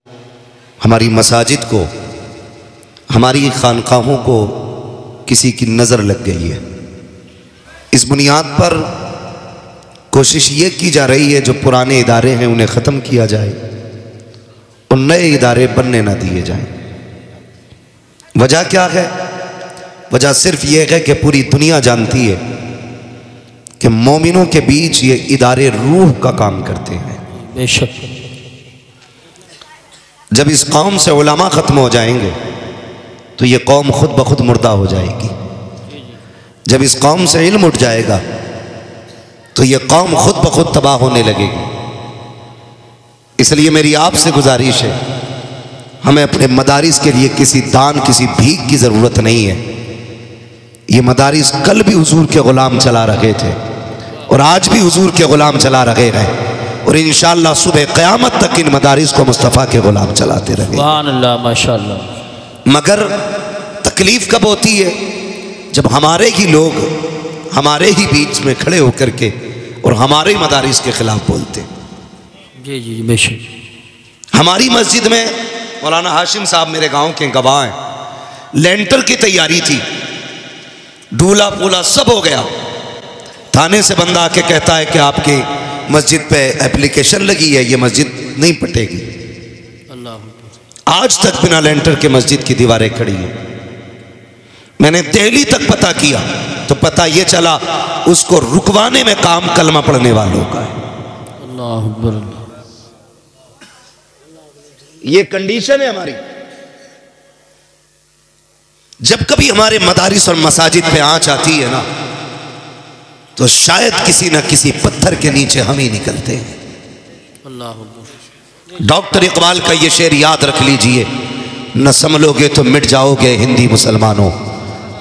हमारी मसाजिद को, हमारी खानकाहों को किसी की नज़र लग गई है। इस बुनियाद पर कोशिश ये की जा रही है जो पुराने इदारे हैं उन्हें ख़त्म किया जाए और नए इदारे बनने ना दिए जाएं। वजह क्या है? वजह सिर्फ ये है कि पूरी दुनिया जानती है कि मोमिनों के बीच ये इदारे रूह का काम करते हैं। बेशक जब इस कौम से उलमा ख़त्म हो जाएंगे तो ये कौम खुद ब खुद मुर्दा हो जाएगी। जब इस कौम से इल्म उठ जाएगा तो ये कौम खुद ब खुद तबाह होने लगेगी। इसलिए मेरी आपसे गुजारिश है, हमें अपने मदारिस के लिए किसी दान, किसी भीख की ज़रूरत नहीं है। ये मदारिस कल भी हुजूर के ग़ुलाम चला रहे थे और आज भी हुजूर के ग़ुलाम चला रहे हैं और इंशाअल्लाह सुबह क़यामत तक इन मदारिस को मुस्तफ़ा के ग़ुलाम चलाते रहे। सुभान अल्लाह, माशाअल्लाह। मगर तकलीफ़ कब होती है? जब हमारे ही लोग हमारे ही बीच में खड़े होकर के और हमारे मदारिस के ख़िलाफ़ बोलते। जी जी बेशक। हमारी मस्जिद में मौलाना हाशिम साहब मेरे गांव के गवाह हैं, लेंटर की तैयारी थी, डूला पूला सब हो गया। थाने से बंदा आके कहता है कि आपकी मस्जिद पे एप्लीकेशन लगी है, ये मस्जिद नहीं पटेगी। अल्लाह। आज तक बिना लेंटर के मस्जिद की दीवारें खड़ी हैं। मैंने दिल्ली तक पता किया तो पता ये चला उसको रुकवाने में काम कलमा पढ़ने वालों का है। अल्लाह अकबर। ये कंडीशन है हमारी। जब कभी हमारे मदारिस और मसाजिद पे आंच आती है ना तो शायद किसी न किसी पत्थर के नीचे हम ही निकलते हैं। अल्लाह अकबर। डॉक्टर इकबाल का ये शेर याद रख लीजिए, न संभलोगे तो मिट जाओगे हिंदी मुसलमानों,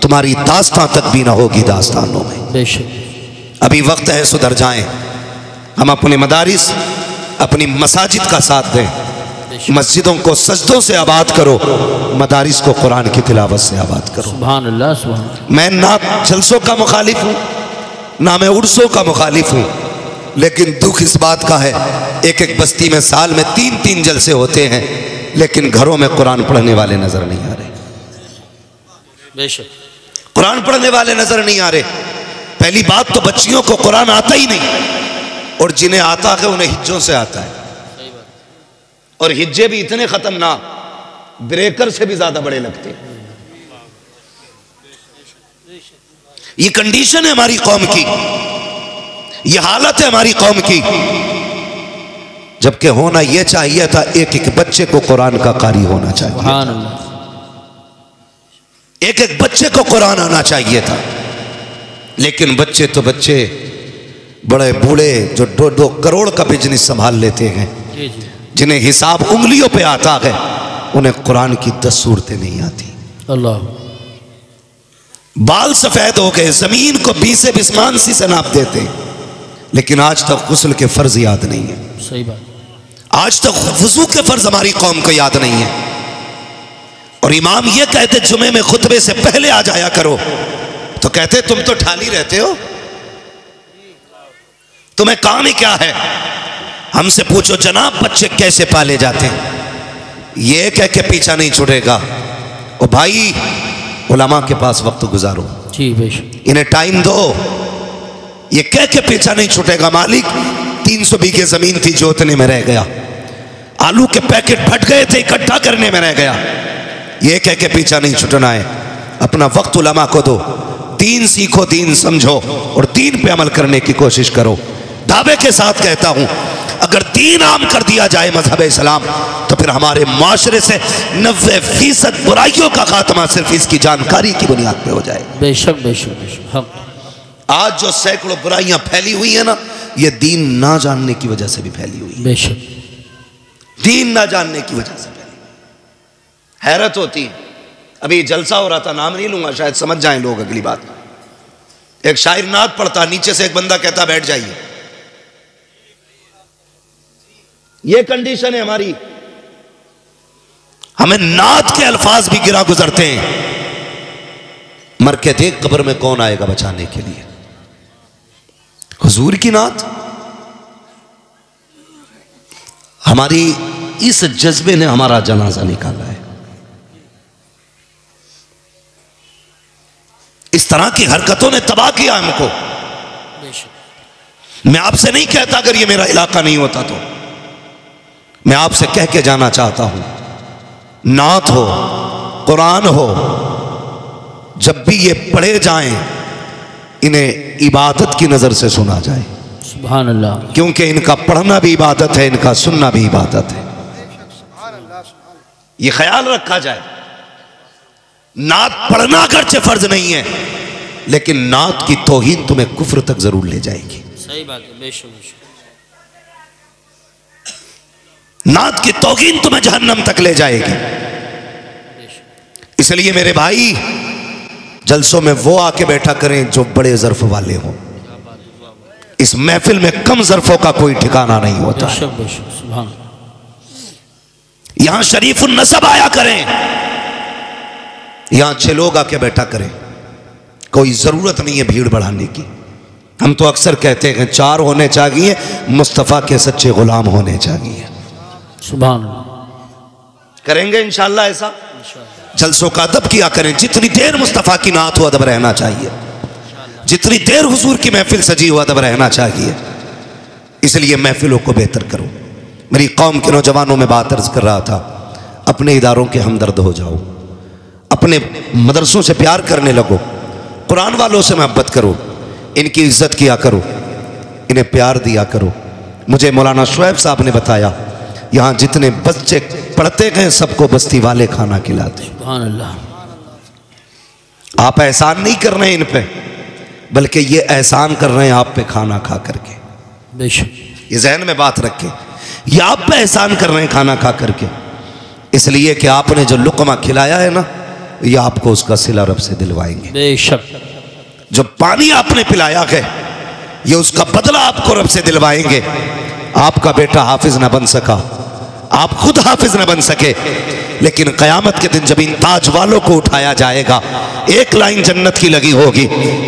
तुम्हारी दास्तां तक भी ना होगी दास्तानों में। बेशक अभी वक्त है सुधर जाएं, हम अपने मदारिस, अपनी मसाजिद का साथ दें। मस्जिदों को सजदों से आबाद करो, मदारिस को कुरान की तिलावत से आबाद करो। सुभान अल्लाह, सुभान अल्लाह। मैं ना जलसों का मुखालिफ हूँ ना मैं उर्सों का मुखालिफ हूँ, लेकिन दुख इस बात का है एक एक बस्ती में साल में 3-3 जलसे होते हैं लेकिन घरों में कुरान पढ़ने वाले नजर नहीं आ रहे। बेशक कुरान पढ़ने वाले नजर नहीं आ रहे। पहली बात तो बच्चियों को कुरान आता ही नहीं और जिन्हें आता है उन्हें हिज्जों से आता है, और हिज्जे भी इतने खतरनाक, ब्रेकर से भी ज्यादा बड़े लगते हैं। ये कंडीशन है हमारी कौम की, ये हालत है हमारी कौम की। जबकि होना यह चाहिए था एक एक बच्चे को कुरान का कारी होना चाहिए, सुभान अल्लाह। एक एक बच्चे को कुरान आना चाहिए था। लेकिन बच्चे तो बच्चे, बड़े बूढ़े जो 2-2 करोड़ का बिजनेस संभाल लेते हैं, जी जी। जिन्हें हिसाब उंगलियों पे आता है, उन्हें कुरान की 10 सूरतें नहीं आती। अल्लाह। बाल सफेद हो गए, जमीन को 20 बिस्मानसी से नाप देते, लेकिन आज तक गुस्ल के फर्ज याद नहीं है। सही बात। आज तक वुजू के फर्ज हमारी कौम को याद नहीं है। और इमाम ये कहते जुमे में खुतबे से पहले आ जाया करो, तो कहते तुम तो ठाली रहते हो, तुम्हें काम ही क्या है। हमसे पूछो जनाब बच्चे कैसे पाले जाते हैं, ये कह के पीछा नहीं छुड़ेगा। ओ भाई उलमा के पास वक्त गुजारो, जी बेशक। इन्हें टाइम दो, ये कह के पीछा नहीं छूटेगा। मालिक 300 बीघे जमीन थी जोतने में रह गया, आलू के पैकेट फट गए थे इकट्ठा करने में रह गया, ये कह के पीछा नहीं छुटना है। अपना वक्त उलमा को दो, दीन सीखो, दीन समझो और दीन पे अमल करने की कोशिश करो। दावे के साथ कहता हूं, अगर दीन आम कर दिया जाए मजहब इस्लाम, तो फिर हमारे माशरे से 90% बुराइयों का खात्मा सिर्फ इसकी जानकारी की बुनियाद पे हो जाए। बेशक बेशक बेशक। हम आज जो सैकड़ों बुराइयां फैली हुई है ना, ये दीन ना जानने की वजह से भी फैली हुई है। बेशक दीन ना जानने की वजह से फैली। हैरत होती है, अभी जलसा हो रहा था, नाम नहीं लूंगा शायद समझ जाएं लोग अगली बात। एक शायर नात पढ़ता, नीचे से एक बंदा कहता बैठ जाइए। ये कंडीशन है हमारी, हमें नात के अल्फाज भी गिरा गुजरते हैं। मर के देख कब्र में कौन आएगा बचाने के लिए। हुजूर की नात, हमारी इस जज्बे ने हमारा जनाजा निकाला है। इस तरह की हरकतों ने तबाह किया हमको। मैं आपसे नहीं कहता अगर ये मेरा इलाका नहीं होता तो, मैं आपसे कह के जाना चाहता हूं, नात हो, कुरान हो, जब भी ये पढ़े जाएं इन्हें इबादत की नजर से सुना जाए। सुभान अल्लाह। क्योंकि इनका पढ़ना भी इबादत है, इनका सुनना भी इबादत है। ये ख्याल रखा जाए। नात पढ़ना अगरचे फर्ज नहीं है, लेकिन नात की तौहीन तुम्हें कुफ्र तक जरूर ले जाएगी। सही बात है, बेशक। नात की तौहीन तुम्हें जहन्नम तक ले जाएगी। इसलिए मेरे भाई, जलसों में वो आके बैठा करें जो बड़े ज़र्फ वाले हों। इस महफिल में कम ज़र्फों का कोई ठिकाना नहीं होता। यहां शरीफुन नसब आया करें, यहां 6 लोग आके बैठा करें। कोई ज़रूरत नहीं है भीड़ बढ़ाने की। हम तो अक्सर कहते हैं 4 होने चाहिए, मुस्तफ़ा के सच्चे गुलाम होने चाहिए। सुभान। करेंगे इंशाअल्लाह ऐसा। जलसों का अदब किया करें। जितनी देर मुस्तफ़ा की नात हो अदब रहना चाहिए, जितनी देर हुजूर की महफिल सजी हो अदब रहना चाहिए। इसलिए महफिलों को बेहतर करो। मेरी कौम के नौजवानों में बात अर्ज कर रहा था, अपने इदारों के हमदर्द हो जाओ, अपने मदरसों से प्यार करने लगो, कुरान वालों से मोहब्बत करो, इनकी इज्जत किया करो, इन्हें प्यार दिया करो। मुझे मौलाना शुएब साहब ने बताया, यहाँ जितने बच्चे पढ़ते गए सबको बस्ती वाले खाना खिलाते। सुभान अल्लाह। आप एहसान नहीं कर रहे हैं इन पे, बल्कि ये एहसान कर रहे हैं आप पे खाना खा करके। बेशक। ये जहन में बात रखें, ये आप पे एहसान कर रहे हैं खाना खा करके, इसलिए कि आपने जो लुक़मा खिलाया है ना, ये आपको उसका सिला रब से दिलवाएंगे। बेशक। जो पानी आपने पिलाया है, ये उसका बदला आपको रब से दिलवाएंगे। आपका बेटा हाफिज ना बन सका, आप खुद हाफिज न बन सके, लेकिन क़यामत के दिन जब इन ताज वालों को उठाया जाएगा, एक लाइन जन्नत की लगी होगी,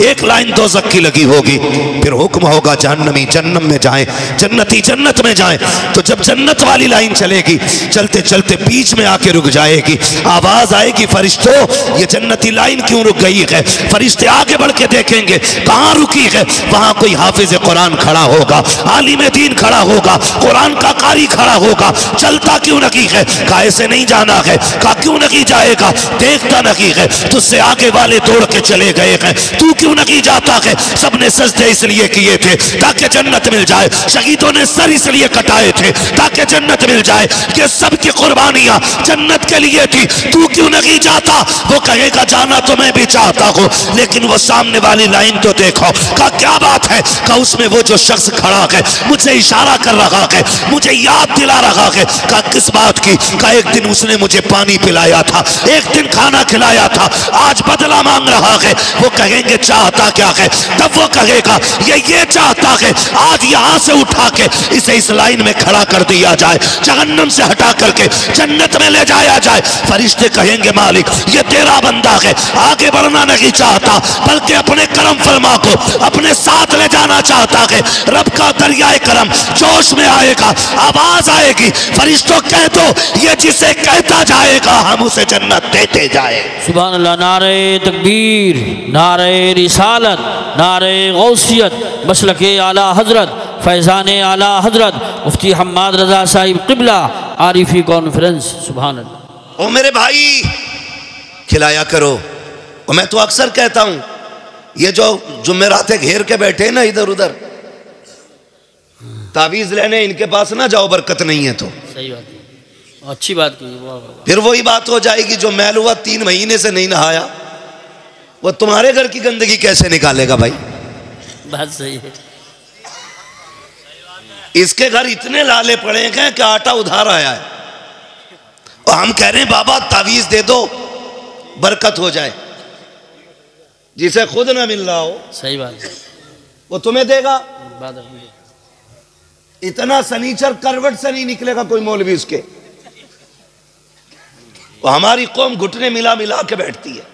एक लाइन दोज़ख की लगी होगी, फिर हुक्म होगा जहन्नमी जन्नत में जाएं, जन्नती जन्नत में जाएं। तो जब जन्नत वाली लाइन चलेगी, चलते चलते बीच में आके रुक जाएगी, आवाज़ आएगी, फरिश्तों ये जन्नती लाइन क्यों रुक गई है? फरिश्ते आगे बढ़ के देखेंगे कहाँ रुकी है, वहाँ कोई हाफिज कुरान खड़ा होगा, आलिम दीन खड़ा होगा, कुरान का कारी खड़ा होगा। चलता क्यों नहीं है? कहा ऐसे नहीं जाना है। कहा क्यों नहीं जाएगा? देखता नहीं है, तुझसे आगे वाले दौड़ के चले गए हैं, तू क्यों नहीं जाता है? सबने सजदे इसलिए किए थे ताकि जन्नत मिल जाए, शहीदों ने सर इसलिए कटाए थे ताकि जन्नत मिल जाए, ये सब की कुर्बानियां जन्नत के लिए थी, तू क्यों नहीं जाता? वो कहेगा जाना तो मैं भी चाहता हूं, लेकिन वो सामने वाली लाइन तो देखो। कहा क्या बात है? कहा उसमें वो जो शख्स खड़ा है मुझे इशारा कर रहा है, मुझे याद दिला रहा है। कहा किस बात की? कहा एक दिन उसने मुझे पानी पिलाया था, एक दिन खाना खिलाया था, आज बदला मांग रहा है। वो कहेंगे चाहता क्या है? तब वो कहेगा ये चाहता है आज यहां से उठा के इसे इस लाइन में खड़ा कर दिया जाए, जहन्नम से हटा करके जन्नत में ले जाया जाए। फरिश्ते कहेंगे मालिक ये तेरा बंदा है, आगे बढ़ना नहीं चाहता, बल्कि अपने करम फरमा को अपने साथ ले जाना चाहता है। रब का दरियाए करम जोश में आएगा, आवाज आएगी, फरिश्तों कह दो ये जिसे कहता जाएगा हम उसे जन्नत देते जाए। सुभान अल्लाह। नारे तकबीर, नारे रिसालत, नारे गौसियत, मसलके आला हजरत, फैज़ान आला हजरत मुफ्ती हम्माद रजा साहिब क़िबला आरिफी कॉन्फ्रेंस। सुभान अल्लाह। ओ मेरे भाई खिलाया करो। और मैं तो अक्सर कहता हूं ये जो जुमेरातें घेर के बैठे ना इधर उधर तावीज़ लेने, इनके पास ना जाओ, बरकत नहीं है। तो सही बात है, अच्छी बात की। फिर वही बात हो जाएगी, जो मैल हुआ 3 महीने से नहीं नहाया वो तुम्हारे घर की गंदगी कैसे निकालेगा भाई? बात सही है। इसके घर इतने लाले पड़े हैं कि आटा उधार आया है, और हम कह रहे हैं बाबा तावीज़ दे दो बरकत हो जाए। जिसे खुद ना मिल रहा हो, सही बात है, वो तुम्हें देगा। बात है। इतना सनीचर करवट से नहीं निकलेगा कोई मौलवी उसके। वो हमारी कौम घुटने मिला मिला के बैठती है।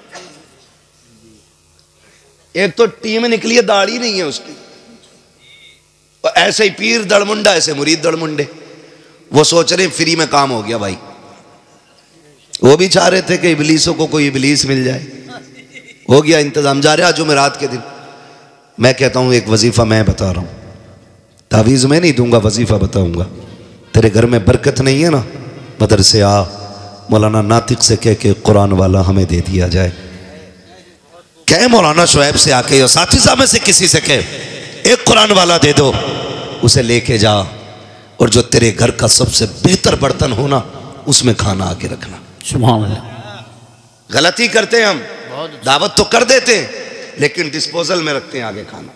एक तो टीम निकली है, दाढ़ी नहीं है उसकी, और ऐसे ही पीर दड़मुंडा, ऐसे मुरीद दड़मुंडे। वो सोच रहे फ्री में काम हो गया भाई। वो भी चाह रहे थे कि इबलीसों को कोई इबलीस मिल जाए। हो गया इंतजाम। जा रहे जुमेरात के दिन। मैं कहता हूँ एक वजीफ़ा मैं बता रहा हूँ, तावीज़ मैं नहीं दूंगा, वजीफ़ा बताऊंगा। तेरे घर में बरकत नहीं है ना, मदरसे आ, मौलाना नातिक से कह के कुरान वाला हमें दे दिया जाए। कह मौलाना शुएब से आके या साथी साहब में से किसी से कह एक कुरान वाला दे दो, उसे लेके जा, और जो तेरे घर का सबसे बेहतर बर्तन हो ना उसमें खाना आके रखना। सुभान अल्लाह। गलती करते हैं हम, दावत तो कर देते हैं लेकिन डिस्पोजल में रखते हैं आगे खाना।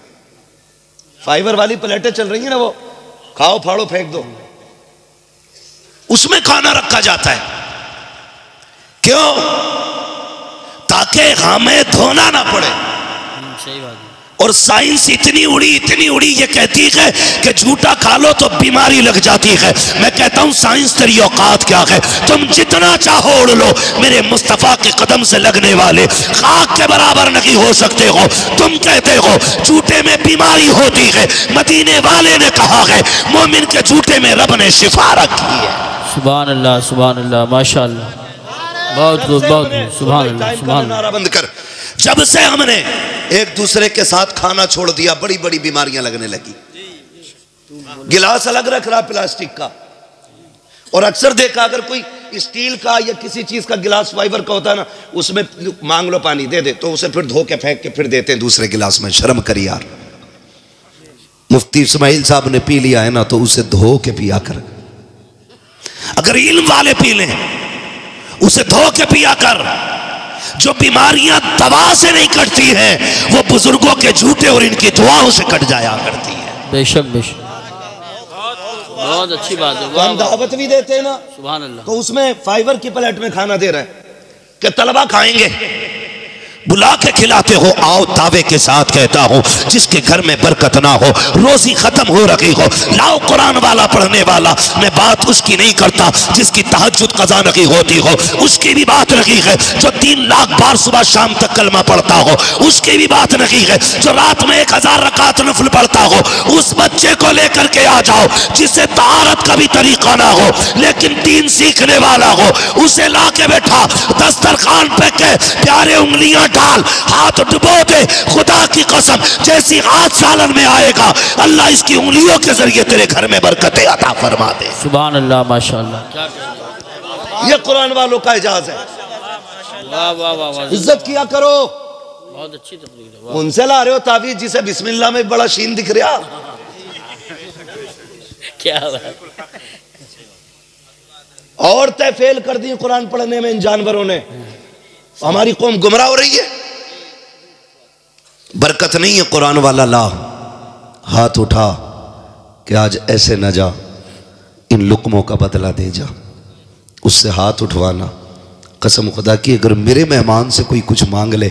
फाइबर वाली प्लेटें चल रही हैं ना, वो खाओ फाड़ो फेंक दो, उसमें खाना रखा जाता है। क्यों? ताकि हमें धोना ना पड़े। सही बात है। और साइंस इतनी उड़ी ये कहती है कि झूठा खा लो तो बीमारी लग जाती है। मैं कहता हूं साइंस तेरी औकात क्या है? तुम जितना चाहो उड़ लो, मेरे मुस्तफा के कदम से लगने वाले खाक के बराबर नहीं हो सकते हो। तुम कहते हो झूठे में बीमारी होती है, मदीने वाले ने कहा है मोमिन के झूठे में रब ने शिफा रखी है। सुभान अल्लाह माशाअल्लाह, बहुत खूब बहुत खूब। सुभान अल्लाह सुभान अल्लाह। बंद कर। जब से हमने एक दूसरे के साथ खाना छोड़ दिया, बड़ी बड़ी बीमारियां लगने लगी। गिलास अलग रख रहा प्लास्टिक का, और अक्सर देखा अगर कोई स्टील का या किसी चीज का गिलास फाइबर का होता है ना, उसमें मांग लो पानी दे दे, तो उसे फिर धो के फेंक के फिर देते हैं दूसरे गिलास में। शर्म करी यार। मुफ्ती इस्माइल साहब ने पी लिया है ना, तो उसे धो के पिया कर। अगर इल्म वाले पी लें, उसे धो के पिया कर। जो बीमारियां दवा से नहीं कटती हैं, वो बुजुर्गों के झूठे और इनकी दुआओं से कट जाया करती है। बेशक बेशक, बहुत अच्छी बात है। हम दावत भी देते हैं ना, सुभान अल्लाह, तो उसमें फाइबर की प्लेट में खाना दे रहे हैं कि तलबा खाएंगे, बुला के खिलाते हो। आओ दावे के साथ कहता हूं, जिसके घर में बरकत ना हो, रोजी खत्म हो रही हो, लाओ कुरान वाला पढ़ने वाला। मैं बात उसकी नहीं करता जिसकी तहज्जुद कज़ा नहीं होती हो, उसकी भी बात नहीं है। जो 3 लाख बार सुबह शाम तक कलमा पढ़ता हो, उसकी भी बात नहीं है। जो रात में 1000 रकात नफल पढ़ता हो, उस बच्चे को लेकर के आ जाओ जिसे तहारत का भी तरीका ना हो लेकिन दीन सीखने वाला हो। उसे ला के बैठा दस्तरखान पे के प्यारे उंगलियां डाल, हाथ डुबो दे। खुदा की कसम, जैसी हाथ सालन में आएगा, अल्लाह इसकी उंगलियों के जरिए तेरे घर में बरकतें अता फरमा दे। सुभान अल्लाह माशाअल्लाह। ये कुरान वालों का इजाज़ है। वाह वाह वाह, इज्जत किया करो। बहुत अच्छी तकरीर है। उनसे ला रहे हो तावीज जिसे बिस्मिल्लाह में बड़ा शीन दिख रहा। क्या बात। औरतें फेल कर दी कुरान पढ़ने में इन जानवरों ने। हमारी कौम गुमराह हो रही है। बरकत नहीं है। कुरान वाला ला, हाथ उठा कि आज ऐसे न जा, इन लुकमों का बदला दे जा। उससे हाथ उठवाना। कसम खुदा की, अगर मेरे मेहमान से कोई कुछ मांग ले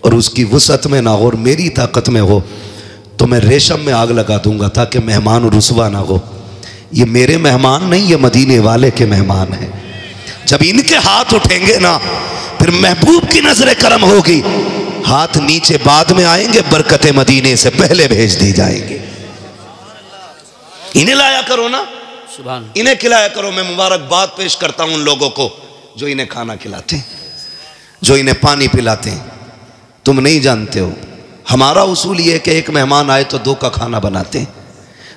और उसकी वसअत में ना हो और मेरी ताकत में हो, तो मैं रेशम में आग लगा दूंगा ताकि मेहमान रुसवा ना हो। ये मेरे मेहमान नहीं, ये मदीने वाले के मेहमान हैं। जब इनके हाथ उठेंगे ना, फिर महबूब की नजर करम होगी। हाथ नीचे बाद में आएंगे, बरकतें मदीने से पहले भेज दी जाएंगी। इन्हें लाया करो ना, सुभान, इन्हें खिलाया करो। मैं मुबारकबाद पेश करता हूं उन लोगों को जो इन्हें खाना खिलाते हैं, जो इन्हें पानी पिलाते हैं। तुम नहीं जानते हो, हमारा उसूल ये है कि एक मेहमान आए तो 2 का खाना बनाते हैं,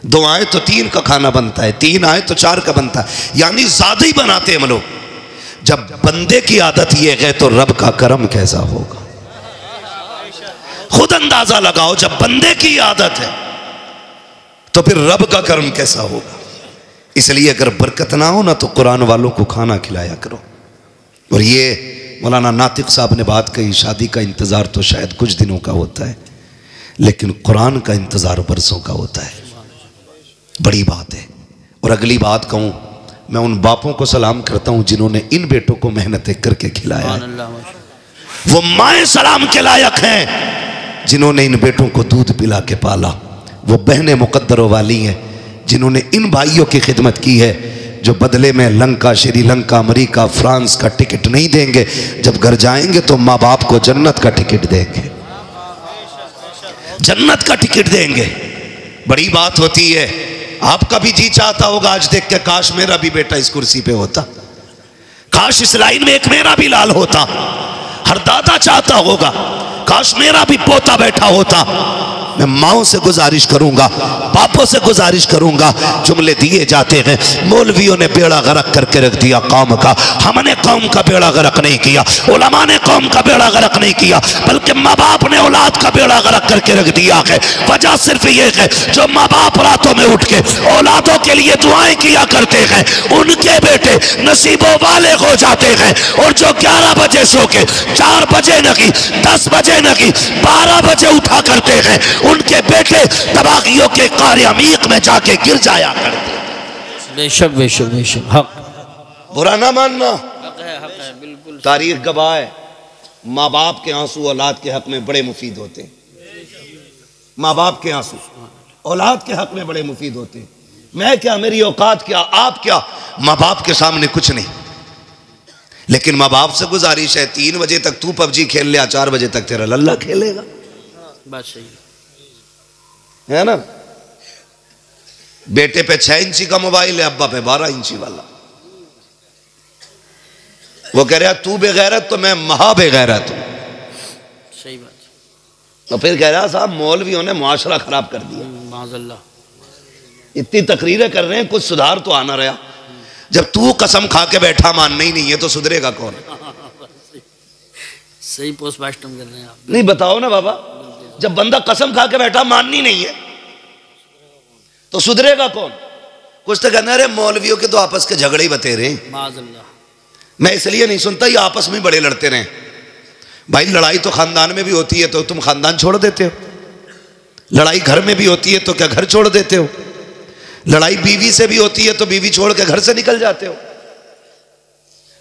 2 आए तो 3 का खाना बनता है, 3 आए तो 4 का बनता है, यानी ज्यादा ही बनाते हैं हम लोग। जब बंदे की आदत ये है तो रब का करम कैसा होगा? खुद अंदाजा लगाओ। जब बंदे की आदत है तो फिर रब का करम कैसा होगा? इसलिए अगर बरकत ना हो ना, तो कुरान वालों को खाना खिलाया करो। और ये मौलाना नातिक साहब ने बात कही, शादी का इंतजार तो शायद कुछ दिनों का होता है, लेकिन कुरान का इंतजार बरसों का होता है। बड़ी बात है। और अगली बात कहूं, मैं उन बापों को सलाम करता हूं जिन्होंने इन बेटों को मेहनत करके खिलाया है। वो माए सलाम के लायक हैं जिन्होंने इन बेटों को दूध पिला के पाला। वो बहनें मुकद्दरों वाली हैं जिन्होंने इन भाइयों की खिदमत की है, जो बदले में लंका, श्रीलंका, अमेरिका, फ्रांस का टिकट नहीं देंगे। जब घर जाएंगे तो माँ बाप को जन्नत का टिकट देंगे, जन्नत का टिकट देंगे। बड़ी बात होती है। आपका भी जी चाहता होगा आज देख के, काश मेरा भी बेटा इस कुर्सी पे होता, काश इस लाइन में एक मेरा भी लाल होता। हर दादा चाहता होगा काश मेरा भी पोता बैठा होता। मैं माओ से गुजारिश करूंगा, बापों से गुजारिश करूंगा, जुमले दिए जाते हैं, मौलवियों ने बेड़ा गर्क करके रख दिया कौम का। हमने कौम का बेड़ा गर्क नहीं किया, उलमा ने कौम का बेड़ा गर्क नहीं किया, बल्कि माँ बाप ने औलाद का बेड़ा गर्क करके रख दिया है। वजह सिर्फ ये है, जो माँ बाप रातों में उठ के औलादों के लिए दुआएं किया करते हैं, उनके बेटे नसीबों वाले हो जाते हैं। और जो 11 बजे सो के 4 बजे नहीं, 10 बजे नहीं, 12 बजे उठा करते हैं, उनके बेटे तबागियों के क़ार अमीक में जाके गिर जाया करते। बेशक बेशक बेशक, हक, बुरा ना मानना, हक है बिल्कुल। तारीख गवाह है, माँ बाप के आंसू औलाद के हक में बड़े मुफीद होते हैं। माँ बाप के आंसू औलाद के हक में बड़े मुफीद होते हैं। मैं क्या, मेरी औकात क्या, आप क्या, माँ बाप के सामने कुछ नहीं। लेकिन माँ बाप से गुजारिश है, 3 बजे तक तू पबजी खेल लिया, 4 बजे तक तेरा लल्ला खेलेगा। बात सही है ना। बेटे पे 6 इंची का मोबाइल है, अब्बा पे 12 इंची वाला। वो कह रहा तू बेगैरत तो मैं महा बेगैरत हूं। सही बात। तो फिर कह रहा साहब मौलवियों ने मुआशरा खराब कर दिया। माज़अल्लाह, इतनी तकरीरें कर रहे हैं, कुछ सुधार तो आना रहा। जब तू कसम खा के बैठा मानना ही नहीं है तो सुधरेगा कौन? सही पोस्टमास्टम कर रहे हैं आप। नहीं बताओ ना बाबा, जब बंदा कसम खा के बैठा माननी नहीं है तो सुधरेगा कौन? कुछ तो कहना, अरे मौलवियों के तो आपस के झगड़े ही बतेरे हैं। माज़अल्लाह, मैं इसलिए नहीं सुनता, ये आपस में बड़े लड़ते रहे। भाई लड़ाई तो खानदान में भी होती है, तो तुम खानदान छोड़ देते हो। लड़ाई घर में भी होती है, तो क्या घर छोड़ देते हो? लड़ाई बीवी से भी होती है, तो बीवी छोड़ के घर से निकल जाते हो।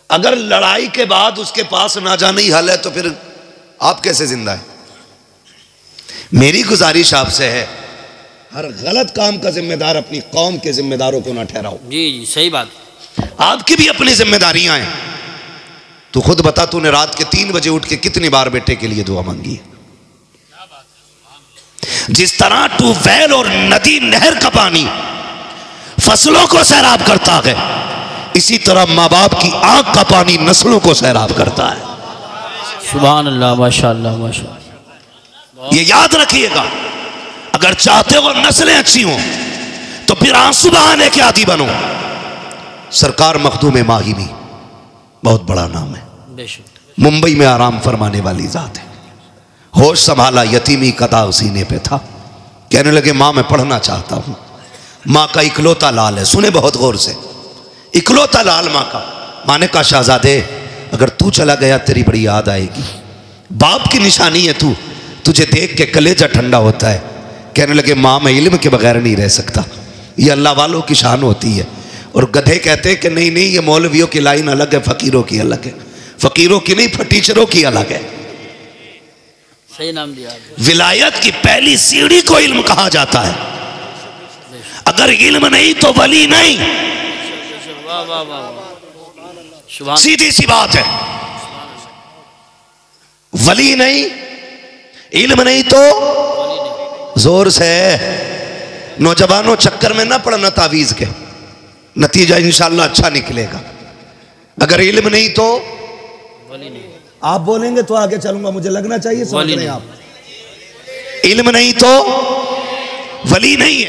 अगर लड़ाई के बाद उसके पास ना जाने ही हल है, तो फिर आप कैसे जिंदा है? मेरी गुजारिश आपसे है, हर गलत काम का जिम्मेदार अपनी कौम के जिम्मेदारों को ना ठहराओ। जी जी सही बात। आपकी भी अपनी जिम्मेदारियां हैं। तू खुद बता, तूने रात के 3 बजे उठ के कितनी बार बेटे के लिए दुआ मांगी है? जिस तरह ट्यूबवेल और नदी नहर का पानी फसलों को सैराब करता है, इसी तरह माँ बाप की आंख का पानी नस्लों को सैराब करता है। सुभान अल्लाह, माशाअल्लाह माशाअल्लाह। ये याद रखिएगा, अगर चाहते हो नस्लें अच्छी हों तो फिर आंसू बहाने के आदी बनो। सरकार मखदूम माहिमी बहुत बड़ा नाम है, मुंबई में आराम फरमाने वाली जात है। होश संभाला, यतीमी कदा सीने पे था। कहने लगे माँ मैं पढ़ना चाहता हूँ। माँ का इकलौता लाल है, सुने बहुत गौर से, इकलौता लाल माँ का। माँ ने कहा शहजादे अगर तू चला गया तेरी बड़ी याद आएगी। बाप की निशानी है तू, तुझे देख के कलेजा ठंडा होता है। कहने लगे माँ मैं इल्म के बगैर नहीं रह सकता, ये अल्लाह वालों की शान होती है। और गधे कहते हैं कि नहीं नहीं, ये मौलवियों की लाइन अलग है, फकीरों की अलग है। फकीरों की नहीं, टीचरों की अलग है। सही नाम दिया। विलायत की पहली सीढ़ी को इल्म कहा जाता है। अगर इल्म नहीं तो वली नहीं। वाह वाह वाह, सीधी सी बात है, वली नहीं, इल्म नहीं तो जोर से। नौजवानों चक्कर में ना पड़ना तावीज के, नतीजा इंशाल्लाह अच्छा निकलेगा। अगर इल्म नहीं तो वली नहीं। आप बोलेंगे तो आगे चलूंगा, मुझे लगना चाहिए समझ रहे हैं आप। इल्म नहीं तो वली नहीं है।